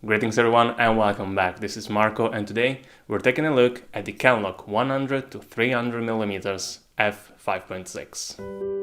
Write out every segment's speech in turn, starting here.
Greetings everyone and welcome back. This is Marco and today we're taking a look at the Kenlock 100 to 300mm f5.6.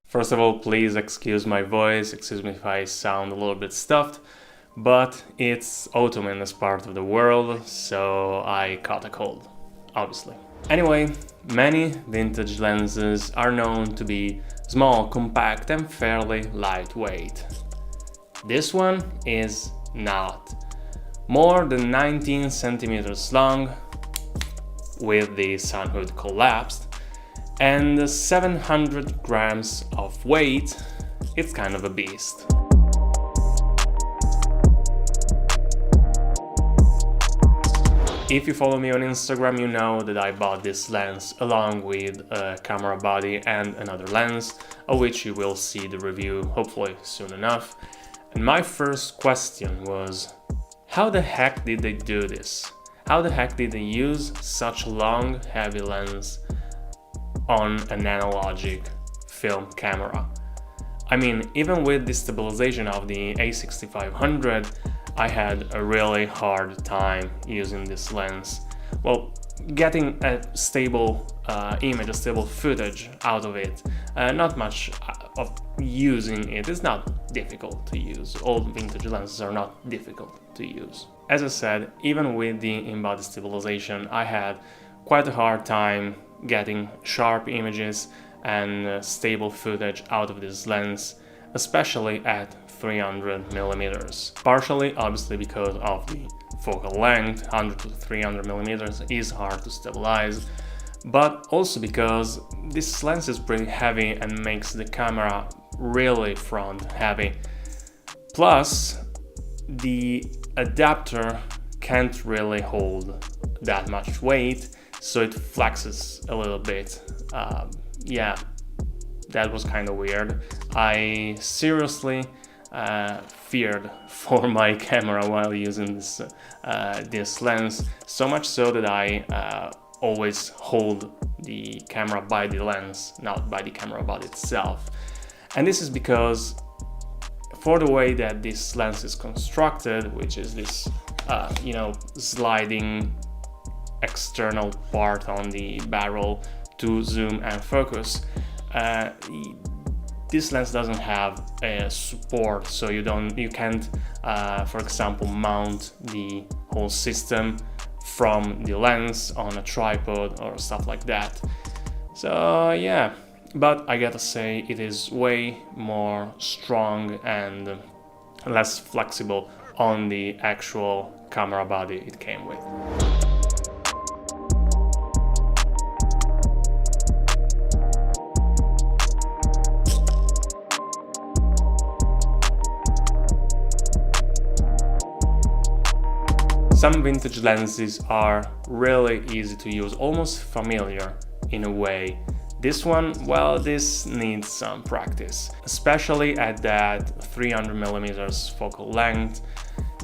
First of all, please excuse my voice, excuse me if I sound a little bit stuffed, but it's autumn in this part of the world, so I caught a cold, obviously. Anyway, many vintage lenses are known to be small, compact and fairly lightweight. This one is not. More than 19 centimeters long, with the sun hood collapsed, and 700 grams of weight. It's kind of a beast. If you follow me on Instagram, you know that I bought this lens along with a camera body and another lens, of which you will see the review hopefully soon enough. And my first question was, how the heck did they do this? How the heck did they use such a long, heavy lens on an analogic film camera? I mean, even with the stabilization of the A6500, I had a really hard time using this lens. Well, getting a stable image, a stable footage out of it, not much of using it is not difficult to use. All vintage lenses are not difficult to use. As I said, even with the in-body stabilization, I had quite a hard time getting sharp images and stable footage out of this lens, especially at 300mm. Partially, obviously, because of the focal length, 100 to 300mm is hard to stabilize, but also because this lens is pretty heavy and makes the camera really front heavy. Plus, the adapter can't really hold that much weight, so it flexes a little bit. Yeah, that was kind of weird. I seriously feared for my camera while using this lens, so much so that I always hold the camera by the lens, not by the camera body itself. And this is because for the way that this lens is constructed, which is this sliding external part on the barrel to zoom and focus, this lens doesn't have a support, so you can't for example mount the whole system from the lens on a tripod or stuff like that. So yeah, but I gotta say it is way more strong and less flexible on the actual camera body it came with. Some vintage lenses are really easy to use, almost familiar in a way. This one, well, this needs some practice, especially at that 300mm focal length.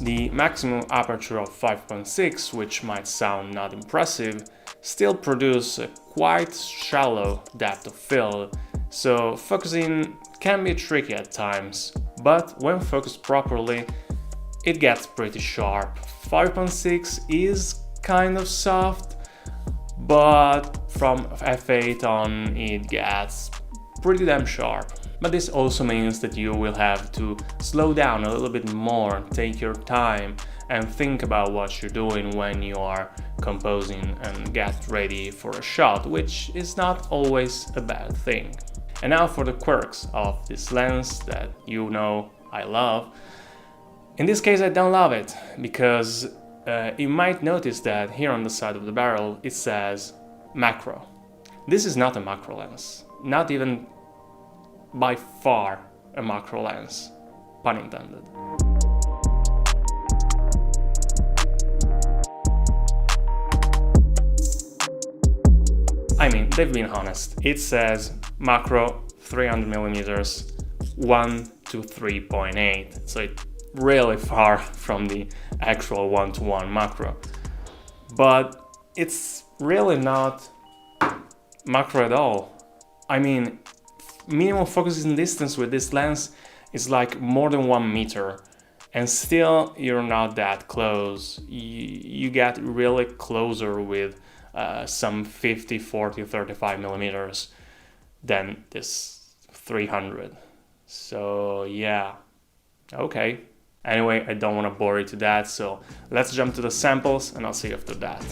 The maximum aperture of 5.6, which might sound not impressive, still produce a quite shallow depth of field, so focusing can be tricky at times, but when focused properly, it gets pretty sharp. 5.6 is kind of soft, but from f8 on it gets pretty damn sharp. But this also means that you will have to slow down a little bit more, take your time, and think about what you're doing when you are composing and get ready for a shot, which is not always a bad thing. And now for the quirks of this lens that you know I love. In this case I don't love it, because you might notice that here on the side of the barrel it says macro. This is not a macro lens, not even by far a macro lens, pun intended. I mean, they've been honest. It says macro 300mm 1 to 3.8, so it's really far from the actual 1:1 macro. But it's really not macro at all. I mean, minimum focusing distance with this lens is like more than 1 meter, and still you're not that close. You get really closer with some 50, 40, 35mm than this 300. So yeah, okay. Anyway, I don't want to bore you to that, so let's jump to the samples and I'll see you after that.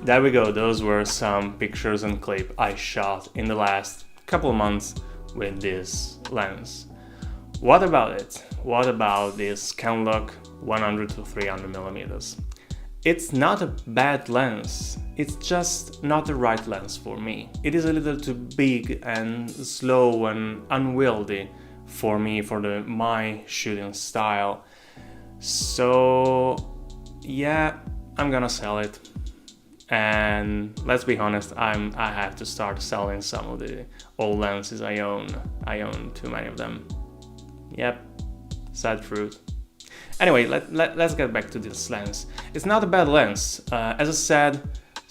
There we go, those were some pictures and clip I shot in the last couple of months with this lens. What about it? What about this Kenlock 100 to 300mm? It's not a bad lens, it's just not the right lens for me. It is a little too big and slow and unwieldy for me, for my shooting style. So yeah, I'm gonna sell it. And let's be honest, I have to start selling some of the old lenses I own. I own too many of them. Yep, sad truth. Anyway, let's get back to this lens. It's not a bad lens. As I said,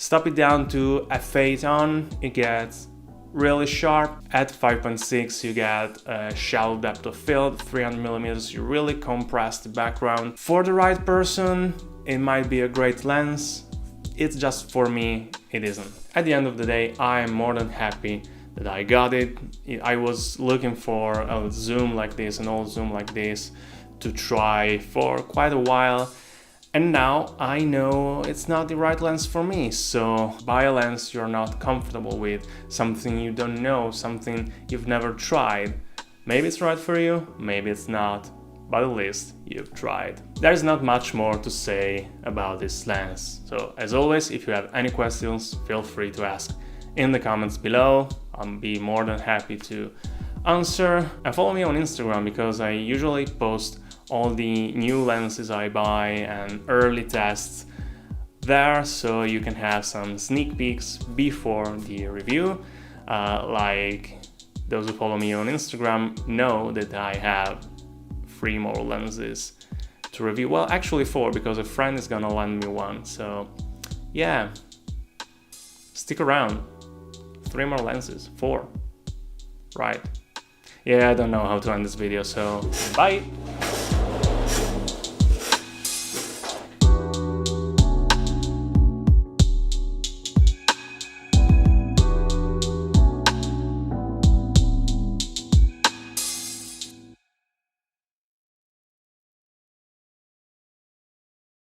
Stop it down to f8 on, it gets really sharp. At 5.6 you get a shallow depth of field, 300mm, you really compress the background. For the right person, it might be a great lens. It's just for me, it isn't. At the end of the day, I am more than happy that I got it. I was looking for a zoom like this, an old zoom like this, to try for quite a while. And now I know it's not the right lens for me. So buy a lens you're not comfortable with, something you don't know, something you've never tried. Maybe it's right for you, maybe it's not, but at least you've tried. There's not much more to say about this lens. So as always, if you have any questions, feel free to ask in the comments below. I'll be more than happy to answer. And follow me on Instagram because I usually post all the new lenses I buy and early tests there, so you can have some sneak peeks before the review. Like those who follow me on Instagram know that I have 3 more lenses to review. Well, actually 4, because a friend is gonna lend me one. So yeah, stick around. 3 more lenses, 4, right? Yeah, I don't know how to end this video, so bye!